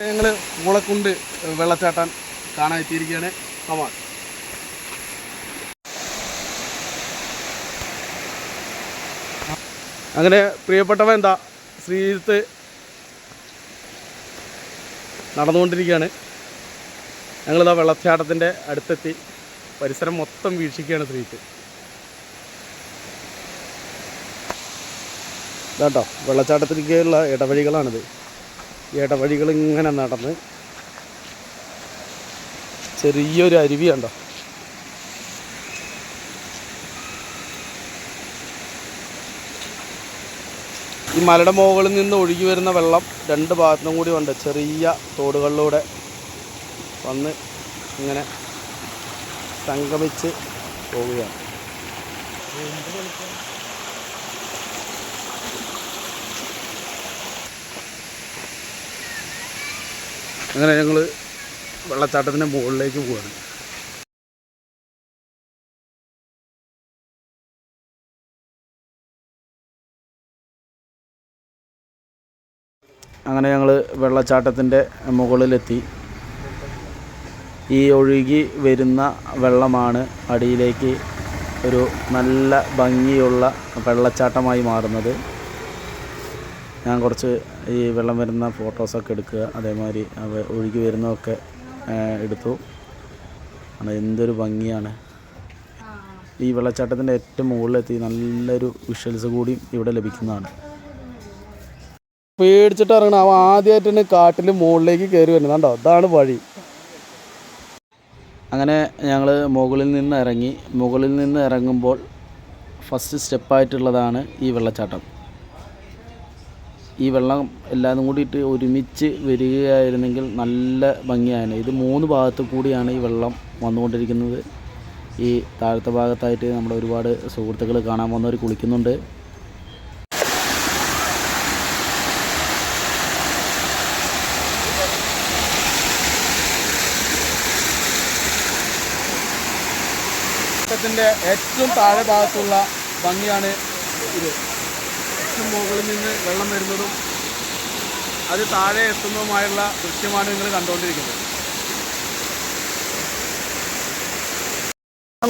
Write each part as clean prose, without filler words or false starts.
ഞങ്ങൾ മുളക്കുണ്ട് വെള്ളച്ചാട്ടം കാണാൻ എത്തിയിരിക്കുകയാണ്. കമാൺ. അങ്ങനെ പ്രിയപ്പെട്ടവൻ എന്താ ശ്രീജിത്ത് നടന്നുകൊണ്ടിരിക്കുകയാണ്. ഞങ്ങളിതാ വെള്ളച്ചാട്ടത്തിൻ്റെ അടുത്തെത്തി. പരിസരം മൊത്തം വീക്ഷിക്കുകയാണ് ശ്രീജിത്ത്. ഇതാട്ടോ വെള്ളച്ചാട്ടത്തിലേക്കുള്ള ഇടവഴികളാണിത്. ഈ ഇടവഴികൾ ഇങ്ങനെ നടന്ന് ചെറിയൊരു അരുവി കണ്ടോ. ഈ മലയുടെ മുകളിൽ നിന്ന് ഒഴുകി വരുന്ന വെള്ളം രണ്ട് ഭാഗത്തും കൂടി ഉണ്ട്. ചെറിയ തോടുകളിലൂടെ വന്ന് ഇങ്ങനെ സംഗമിച്ച് പോവുകയാണ്. അങ്ങനെ ഞങ്ങൾ വെള്ളച്ചാട്ടത്തിൻ്റെ മുകളിലേക്ക് പോവുകയാണ്. അങ്ങനെ ഞങ്ങൾ വെള്ളച്ചാട്ടത്തിൻ്റെ മുകളിലെത്തി. ഈ ഒഴുകി വരുന്ന വെള്ളമാണ് അടിയിലേക്ക് ഒരു നല്ല ഭംഗിയുള്ള വെള്ളച്ചാട്ടമായി മാറുന്നത്. ഞാൻ കുറച്ച് ഈ വെള്ളം വരുന്ന ഫോട്ടോസൊക്കെ എടുക്കുക, അതേമാതിരി ഒഴുകി വരുന്നതൊക്കെ എടുത്തു. എന്തൊരു ഭംഗിയാണ്. ഈ വെള്ളച്ചാട്ടത്തിൻ്റെ ഏറ്റവും മുകളിലെത്തി നല്ലൊരു വിഷ്വൽസ് കൂടി ഇവിടെ ലഭിക്കുന്നതാണ്. പേടിച്ചിട്ട് ഇറങ്ങണം. അവൻ ആദ്യമായിട്ട് തന്നെ കാട്ടിൽ മുകളിലേക്ക് കയറി വരുന്നത് കണ്ടോ. അതാണ് വഴി. അങ്ങനെ ഞങ്ങൾ മുകളിൽ നിന്ന് ഇറങ്ങുമ്പോൾ ഫസ്റ്റ് സ്റ്റെപ്പായിട്ടുള്ളതാണ് ഈ വെള്ളച്ചാട്ടം. ഈ വെള്ളം എല്ലാതും കൂടിയിട്ട് ഒരുമിച്ച് വരികയായിരുന്നെങ്കിൽ നല്ല ഭംഗിയാണ്. ഇത് 3 ഭാഗത്തു കൂടിയാണ് ഈ വെള്ളം വന്നുകൊണ്ടിരിക്കുന്നത്. ഈ താഴത്തെ ഭാഗത്തായിട്ട് നമ്മുടെ ഒരുപാട് സുഹൃത്തുക്കൾ കാണാൻ വന്നവർ കുളിക്കുന്നുണ്ട്. ത്തിൻ്റെ ഏറ്റവും താഴെ ഭാഗത്തുള്ള ഭംഗിയാണ് ഇത്. ഏറ്റവും മുകളിൽ നിന്ന് വെള്ളം വരുന്നതും അത് താഴെ എത്തുന്നതുമായുള്ള ദൃശ്യമാണ് നിങ്ങൾ കണ്ടുകൊണ്ടിരിക്കുന്നത്.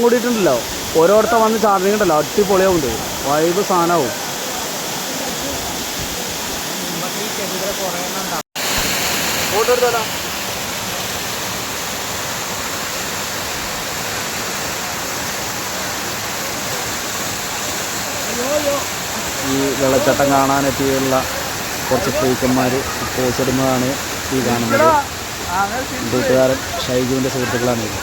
കൂടിയിട്ടുണ്ടല്ലോ ഓരോരുത്തർ വന്ന് ചാർജിങ്ങുണ്ടല്ലോ, അടിപൊളിയാവുണ്ട്. വൈബ് സാധനമാവും. ഫോട്ടോ എടുത്താലോ. ഈ വെള്ളച്ചാട്ടം കാണാനെത്തിയുള്ള കുറച്ച് ഫ്രീക്കന്മാർ പോസിടുന്നതാണ് ഈ കാണുന്നത്. കൂട്ടുകാരൻ ഷൈജുവിൻ്റെ സുഹൃത്തുക്കളാണ് ഇത്.